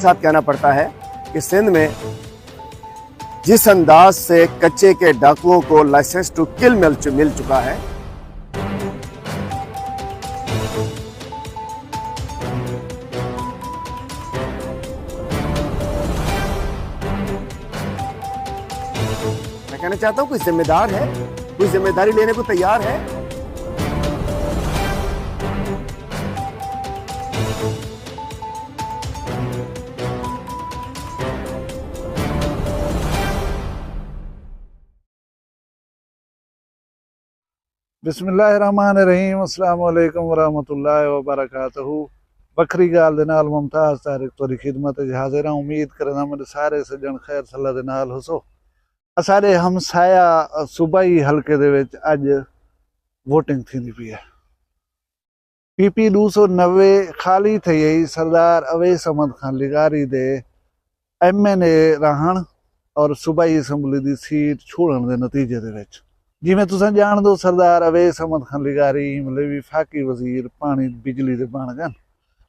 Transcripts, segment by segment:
साथ कहना पड़ता है कि सिंध में जिस अंदाज से कच्चे के डाकुओं को लाइसेंस टू किल मिल चुका है, मैं कहना चाहता हूं कोई जिम्मेदार है, कोई जिम्मेदारी लेने को तैयार है। बिस्मिल्लाहिर्रहमानिर्रहीम, अस्सलाम वालेकुम वरहमतुल्लाहि वबरकातुहू। बखरी गाल दे नाल मुमताज़ तारिक तोरी खिदमत हाजिर हां। उम्मीद करना मेरे सारे सज्जन खैर सल्ला दे नाल होसो। सारे हमसाया सूबाई हल्के दे विच अज वोटिंग थींदी पई है। PP 290 खाली थी गई सरदार अवैस अहमद खान लिगारी दे MNA रहण और सूबाई असैंबली दी सीट छोड़न दे नतीजे दे विच। जिमें तुम जान दो, सरदार अवैस अहमद खान लिगारी मतलब विफाकी वजीर पानी बिजली दे बन गए।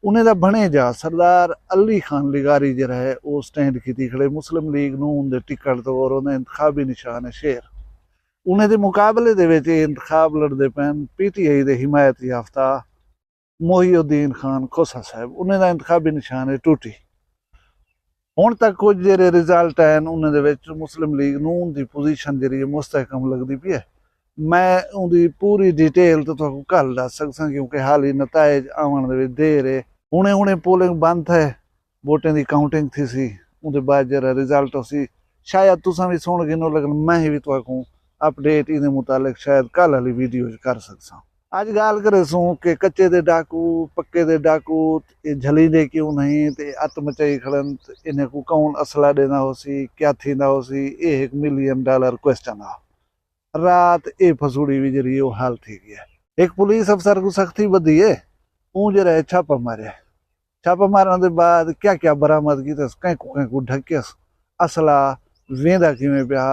उन्हें दा बने जा सरदार अली खान लिगारी जरा है वो स्टैंड की खड़े मुस्लिम लीग नून दे टिकट तो और उन्हें इंतखाबी निशान है शेर। उन्हें दे मुकाबले दे विच इंतखाब लड़ते पैन PTI दे हिमायत याफ्ता मोहिउद्दीन खान खोसा साहब। उन्हें दा इंतखाबी निशान है टूटी। हुण तक कुछ जेरे रिजल्ट हैं उन्हें मुस्लिम लीग नून की पोजीशन जी मुस्तहकम लगती पई है। मैं उनकी पूरी डिटेल तो कल दस सकता क्योंकि हाल ही नताइज आवन दे देर है। हुणे पोलिंग बंद है, वोटें की काउंटिंग थी सी, उनके बाद जरा रिजल्ट सी शायद तुसा भी सुन गिनो, लेकिन मैं भी तो अपडेट इन मुतालिक शायद कल वाली वीडियो कर सकता। अज गाल करे सूँ कि कच्चे दे डाकू पक्के दे डाकू झलींदे क्यों नहीं, ते अत मचाई खड़न, इन्हें को कौन असला देना हो सी, क्या थींदा हो सी, ये $1 मिलियन क्वेश्चन आ। रात ये फसूड़ी भी जरी वो हाल थी गया। एक पुलिस अफसर को सख्ती बदी है, ऊ जरा छापा मारे। छापा मारने के बाद क्या क्या बरामद की कहीं को ढक्यस असला वेंदा किवें पिया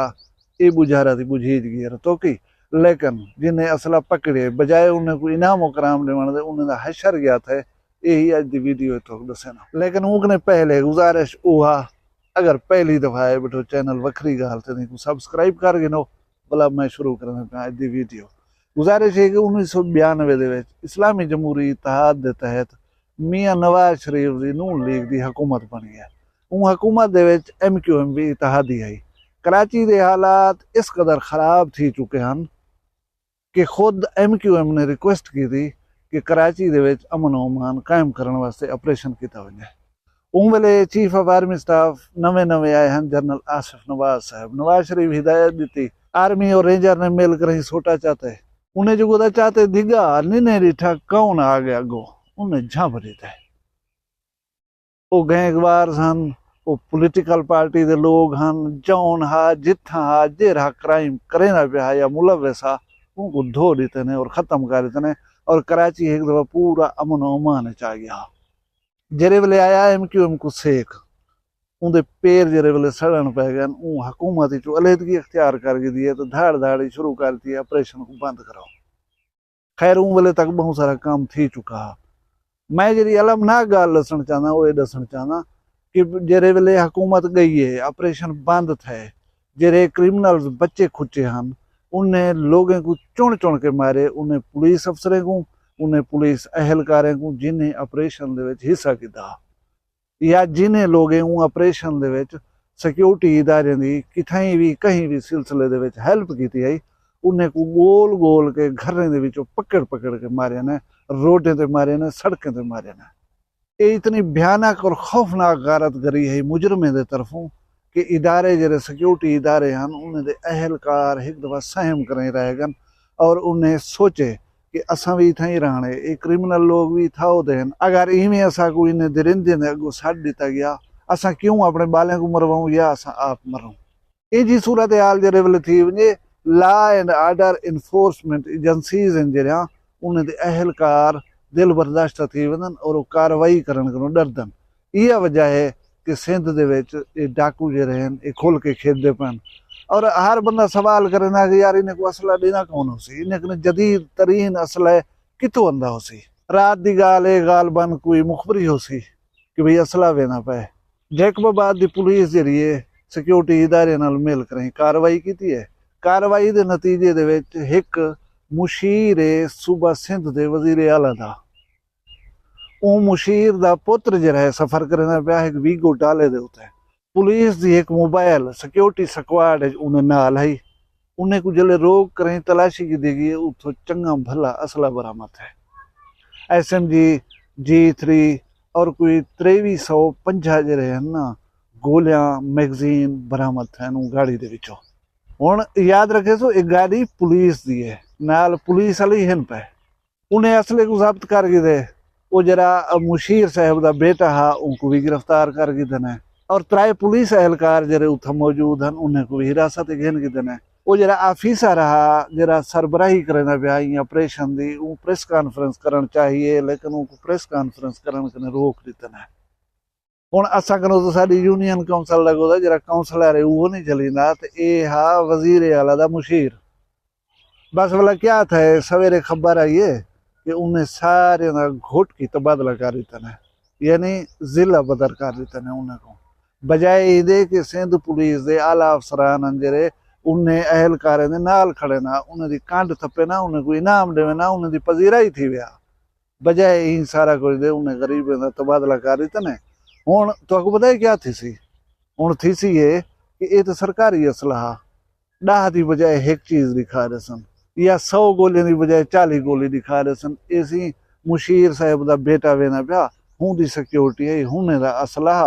ये बुझारा थी बुझीज गया तो की। लेकिन जिन्हें असला पकड़े बजाय उन्हें कोई इनाम कराम देवन दे उन्हें हशर गया था। यही अज की वीडियो तो दसना। लेकिन उनने पहले गुजारिश हुआ, अगर पहली दफा है बैठो चैनल वखरी गाल तो सबसक्राइब कर गिनो भला मैं शुरू करना पाया अज की वीडियो। गुजारिश है कि 1992 के इस्लामी जमहूरी इतिहाद के तहत मियाँ नवाज शरीफ की नून लीग की हुकूमत बनी है। उन हुकूमत के MQM भी इतिहादी आई। कराची के हालात इस कदर खराब थी चुके हैं कि खुद MQM ने रिक्वेस्ट की थी कि कराची दे अमन अमान कायम करने वास्ते ऑपरेशन किया वजे। उन वेले चीफ ऑफ आर्मी स्टाफ नवे आए हैं जनरल आसिफ नवाज साहब। नवाज शरीफ हिदायत दी आर्मी और रेंजर ने मिलकर ही सोटा चाहते। उन्हें जो चाहते दिगा निने रिठा कौन आ गया गो उन्हें झांप देता है। वो गैंगवार सन, वो पोलिटिकल पार्टी के लोग हैं, जौन हा जिथा हा जेरा क्राइम करे ना पिया या मुलविस हा उनको धो देते ने और ख़त्म कर देते ने। और कराची एक दफ़ा पूरा अमन अमान च आ गया। जेरे वेले आया MQM को सेक उनके पैर जेरे वेले सड़न पै गए। हुकूमत चो अलहदगी अख्तियार करके दी है तो धाड़ शुरू कर दी ऑपरेशन को बंद करो। खैर उन वेले तक बहुत सारा काम थी चुका। मैं जी अलमनाक गाल दसन चाहना वो ये दसन चाहना कि जेरे वेले हुकूमत गई है ऑपरेशन बंद थे, जेरे क्रिमिनल्स बच्चे खुचे हैं उन्हें लोगों को चुन के मारे, उन्हें पुलिस अफसरों को, उन्हें पुलिस अहलकारों को जिन्हें ऑपरेशन दे हिस्सा किया या जिन्हें लोगों ऑपरेशन दे सिक्योरिटी इदारे की कितई भी कहीं भी सिलसिले दे हेल्प की आई, उन्हें को गोल गोल के घरें दे पकड़ के मारे ने, रोडें ते मारे ने, सड़कें ते मारे ने। ये इतनी भयानक और खौफनाक गारतगरी है मुजरमें दे तरफों कि इदारे जरे सिक्योरिटी इदारे हैं उन्हें दे अहलकार एक दफ़ा सहम करें रह गन और उन्हें सोचे कि असा भी इतना ही रहने, ये क्रिमिनल लोग भी था देन। अगर इवें असा को इन्हें दरिंदे ने अगो छड़ दिता गया असा क्यों अपने बालें को मरवाऊं या असा आप मरूं। ये जी सूरत हाल जरे वेले थी वजे law and order enforcement agencies जरिया उन्हें दे अहलकार दिल बर्दाश्त थी वजन और वो कार्रवाई करन को डरदन। यह वजह है कि सिंध दे डाकू जो हैं ये खुल के खेदे पैन और हर बंदा सवाल करे ना कि यार इन्हें को असला देना कौन हो सी, इन्हें जदीद तरीन असला कितों आंदा हो सी। रात की गाल बन कोई मुखबरी हो सी कि भाई असला वेना पे ਜੈਕਬਾਬਾਦ ਦੀ ਪੁਲਿਸ ਜਿਹੜੀ ਹੈ ਸਿਕਿਉਰਿਟੀ ਇਦਾਰੇ ਨਾਲ ਮਿਲ ਕੇ ਕਾਰਵਾਈ ਕੀਤੀ ਹੈ। ਕਾਰਵਾਈ ਦੇ ਨਤੀਜੇ ਦੇ ਵਿੱਚ ਇੱਕ ਮੁਸ਼ੀਰ ਹੈ ਸੂਬਾ ਸਿੰਧ ਦੇ ਵਜ਼ੀਰ ਆਲਾ ਦਾ, ਉਹ ਮੁਸ਼ੀਰ ਦਾ ਪੁੱਤਰ ਜਿਹੜਾ ਹੈ ਸਫਰ ਕਰਨਾ ਪਿਆ ਇੱਕ ਵੀਗੋ ਟਾਲੇ ਦੇ ਉੱਤੇ। ਪੁਲਿਸ ਦੀ ਇੱਕ ਮੋਬਾਈਲ ਸਿਕਿਉਰਿਟੀ ਸਕਵਾਡ ਉਹਨੇ ਨਾਲ ਹੈ, ਉਹਨੇ ਕੁਝ ਜਲੇ ਰੋਕ ਕरें तलाशी की देगी उतो चंगा भला असला बरामद है। SMG G3 और कोई 2350 ਜਿਹੜੇ ਹਨ ਨਾ ਗੋਲੀਆਂ ਮੈਗਜ਼ੀਨ ਬਰਾਮਦ ਹਨ ਉਹ ਗਾੜੀ ਦੇ ਵਿੱਚੋਂ। ਹੁਣ ਯਾਦ ਰੱਖੇ ਸੋ ਇਹ ਗਾੜੀ ਪੁਲਿਸ ਦੀ ਹੈ, ਨਾਲ ਪੁਲਿਸ ਵਾਲੇ ਹਨ ਪਏ। ਉਹਨੇ ਅਸਲੇ को ਜ਼ਬਤ ਕਰ ਗਏ, ਉਹ ਜਿਹੜਾ ਮੁਸ਼ੀਰ ਸਾਹਿਬ ਦਾ ਬੇਟਾ ਹੈ ਉਹਨੂੰ ਵੀ गिरफ्तार कर गए ਨੇ, और 3 पुलिस एहलकार ਜਿਹੜੇ ਉੱਥੇ ਮੌਜੂਦ ਹਨ ਉਹਨਾਂ को भी हिरासत घेन गए ਨੇ। ਉਹ ਜਿਹੜਾ ਆਫੀਸਰ ਆ ਜਿਹੜਾ ਸਰਬਰਾਹੀ ਕਰਨਾ ਪਿਆ ਇਹ ਆਪਰੇਸ਼ਨ ਦੀ ਉਹ ਪ੍ਰੈਸ ਕਾਨਫਰੰਸ ਕਰਨ ਚਾਹੀਏ, ਲੇਕਿਨ ਉਹ ਪ੍ਰੈਸ ਕਾਨਫਰੰਸ ਕਰਨ ਕਨੇ ਰੋਕ ਦਿੱਤਾ ਨੇ। ਹੁਣ ਅਸਾਂ ਕੋਲੋਂ ਤਾਂ ਸਾਡੀ ਯੂਨੀਅਨ ਕਾਉਂਸਲ ਦਾ ਉਹਦਾ ਜਿਹੜਾ ਕਾਉਂਸਲਰ ਹੈ ਉਹ ਨਹੀਂ ਚਲੀਂਦਾ, ਤੇ ਇਹ ਹਾਂ ਵਜ਼ੀਰ ਆਲਾ ਦਾ ਮੁਸ਼ੀਰ। ਬਸ ਵਾਲਾ ਕਿਆ था सवेरे खबर आई है कि उन्हें सारे ना घुट की तबादला कर ਦਿੱਤਾ ਨੇ, यानी जिला बदर कर ਦਿੱਤਾ ਨੇ ਉਹਨਾਂ को, बजाय ਇਹਦੇ कि सिंध पुलिस ਦੇ आला अफसरान ਜਿਹੜੇ उन्हें अहलकारे दे नाल खड़े ना उन्हें दी कांड थप्पे ना उन्हें कोई इनाम देवे ना उन्हें दी पजीराई थी विया, बजाय ही सारा कुछ दे उन्हें गरीबों का तबादला कर दिता ने। हुण तुहानू पता है क्या थी सी? हुण थी सी ये कि ये तो सरकारी असलाह 10 की बजाय एक चीज़ दिखा रहे सन, या 100 गोलियों की बजाय 40 गोली दिखा रहे सन। इसी मुशीर साहब का बेटा वेना पिया हूँ दी सिक्योरिटी है हुने दा असलाह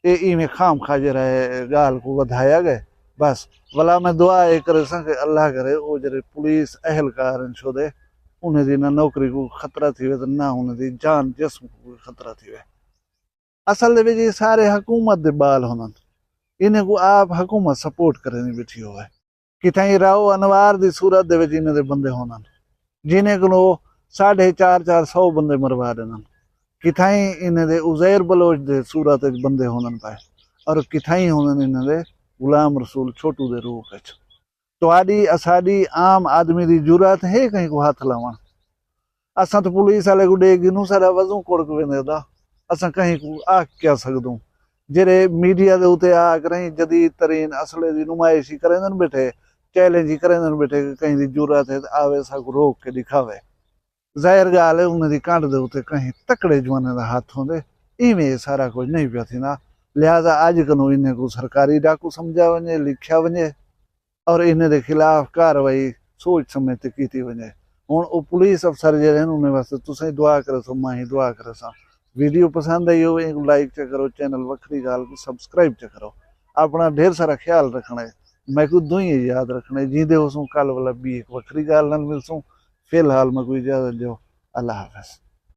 ये इवें खाम खाजे रहे गाल को वधाया गए। बस भला मैं दुआ ये करे कि अल्लाह करे वो जरे पुलिस एहलकार छोड़े उन्हें दी ना नौकरी को खतरा थी वे ना उन्हें दी जान जिस्म को खतरा थी वे। असल दे विच ये सारे हुकूमत दे बाल होना, इन्हें को आप हुकूमत सपोर्ट करे नहीं बैठी हुआ है। कितने राव अनवार दी सूरत दे विच इन्हें दे बंदे होना जिन्हें को 450 बंदे मरवा देना, कितने इन्हें दे उज़ैर बलोच दे सूरत बंदे होना पाए, और कितने होना इन्हें दे गुलाम रसूल छोटू दे रूप है। तुहाडी असाडी आम आदमी दी जुरत है कहीं को हाथ लावण? असां तो पुलिस वाले को डेग नूं सारा वजू कोड़क वेंदे दा, असां कहीं को आ क्या सकदूं? जेरे मीडिया दे उते आ करें जदीद तरीन असले दी नुमाइशी करेंदन बैठे, चैलेंज ही करेंदन बैठे कि कहीं दी जुरत है आवे सा को रोक के दिखावे। जाहिर गाल है उन्हें दी कांड दे उते कहीं तकड़े जवाने दा हाथ होंदे, इवें सारा कुछ नहीं पिया थींदा। लिहाजा अज कनू इन्हें को सरकारी डाकू समझा वने, लिखा वने, और इन्हें दे खिलाफ कार्रवाई सोच समझ ते कीती वने। हुण ओ पुलिस अफसर जे रहन उन्हें वास्ते तुसीं दुआ करो सो मां ही दुआ करो सा। वीडियो पसंद आई हो एक लाइक च करो, चैनल वखरी गाल को सब्सक्राइब च करो। अपना ढेर सारा ख्याल रखना है, मैं को दुई याद रखना है। जींदे हो सो कल वाला भी एक वखरी गाल नाल मिलसूं। फिलहाल मैं कोई इजाजत दो, अल्लाह हाफ़िज़।